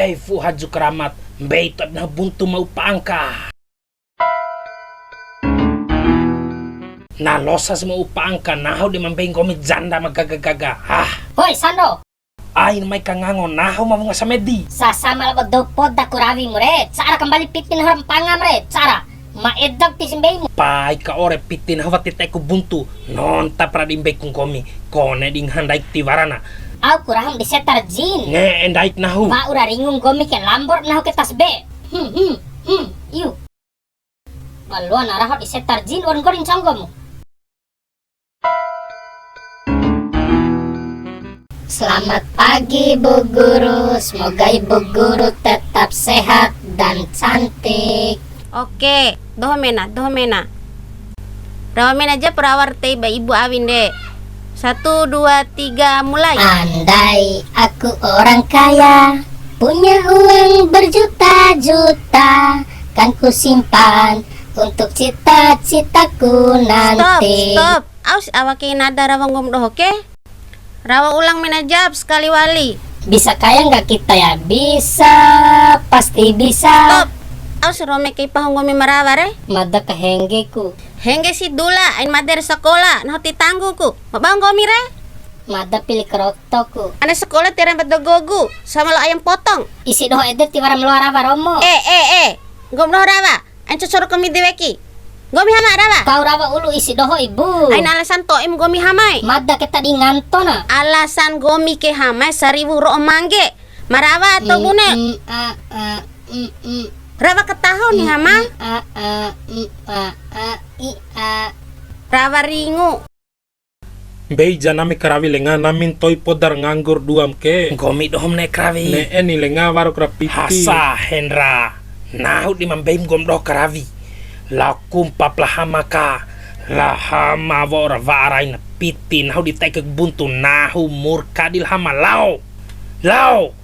Ai fu haju keramat, mbeitot na buntu mau paangka. Na losas mau paangka, naho di mambeng komi janda magagaga. Hoy, Sando! Ay may kangangon, naho mau ngasamedi. Sasama lang pod da kurawi mo re. Sara kembali pitin haram pangam re. Sara, maedag ti simbay mo. Pai ka ore pitin hawa titai ko buntu. Non ta pradimbay kung komi. Kone ding handay ti warana. Aw kuraham di setar jin. Nge endaik nahu. Ba ura ringung gomi ke lambor nahu ke tasbe. Iu. Baluan arahot di setar jin on gorin canggomu. Selamat pagi Bu Guru, semoga Ibu Guru tetap sehat dan cantik. Oke, dohomena. Rawamen aja perawarte ba Ibu Awin deh. 1, 2, 3, mulai. Andai aku orang kaya, punya uang berjuta-juta, kan ku simpan untuk cita-citaku nanti. Stop. Aus awakin nada rawang gomdoh, oke? Rawa ulang menajab sekali wali. Bisa kaya nggak kita ya? Bisa, pasti bisa. Stop. Aus rome kay pahongomi maraware. Mada kahenggeku. Hengge si dula ain mader sekolah nah tangguku. Mabang gomi re. Mada pilih kerotoku. Ane sekolah tiran badogogu sama lo ayam potong. Isi doh edet tiwaram luar apa romo. Gomdoh rawa. Ain cocoro kami deweki. Gomi hama rawa. Kau rawa ulu isi doho ibu. Ain alasan to im gomi hamai. Mada kita di ngantona. Alasan gomi ke hamai 1000 ro mangge. Marawa atau bune. Rawa ketahun nih hama. Rawa ringu. Bei janami karawi lenga namin toy podar nganggur duam ke. Gomi dohom ne karawi. Ne eni lenga waru krapiti. Hasa Hendra. Nahu di mambem gomdoh karawi. Lakum paplahama ka. Lahama wora varai na pitin. Nahu di tekek buntu. Nahu murkadil hama lao. Lao.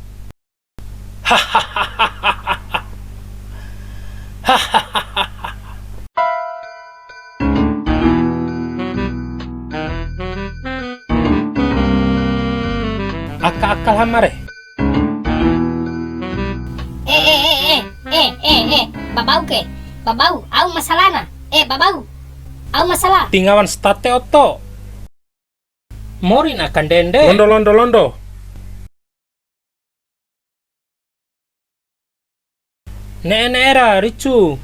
Akal hamare. Babau ke? Babau, au masalah na. Babau. Au masalah. Tingawan state oto. Morin akan dende. Londo. Ne era ricu.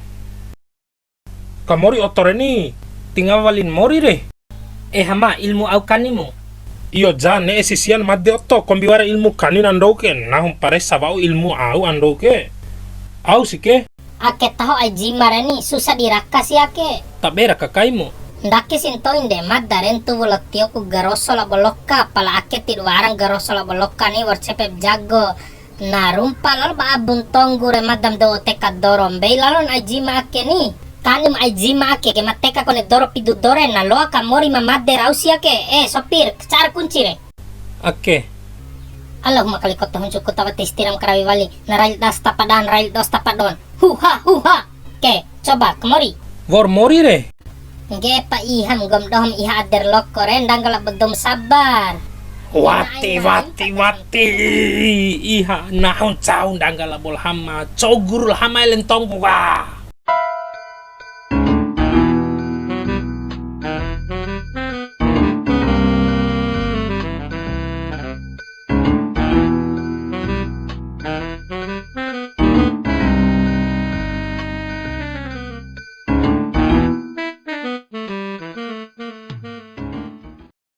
Kamori otoreni. Tingawalin mori re. Hama ilmu au kanimu. Iyo jan ne sisian madde otto kombiwara ilmu kanin andoken. Nahum pare sabau ilmu au andoke. Au sike. Ake tahu aji marani susah dirakas ya ke. Tak bera kakaimu. Ndake sintoin de madaren tu volatio ku garoso la bolokka pala ake tidu warang garoso la bolokka ni warcepep jago. Na rumpa lalo ba abun tonggu re madam do teka dorom bei lalon aji ma ake ni. Kanim aji ma ake ke mateka kone doro pidu dore na loa kamori mamadde rausi ake. Sopir cara kunci re. Oke. Allahumma kali kotohun cukup tawat istiram karawi wali na rail das tapadan rail dos tapadon. Huha. Ke, coba kemori. Vor mori re. Nge pa iham gomdohom iha ader loko rendang galak bedom sabar. Wati. Iha nahon caun danggala bol hama. Cogurul hama elentong buka.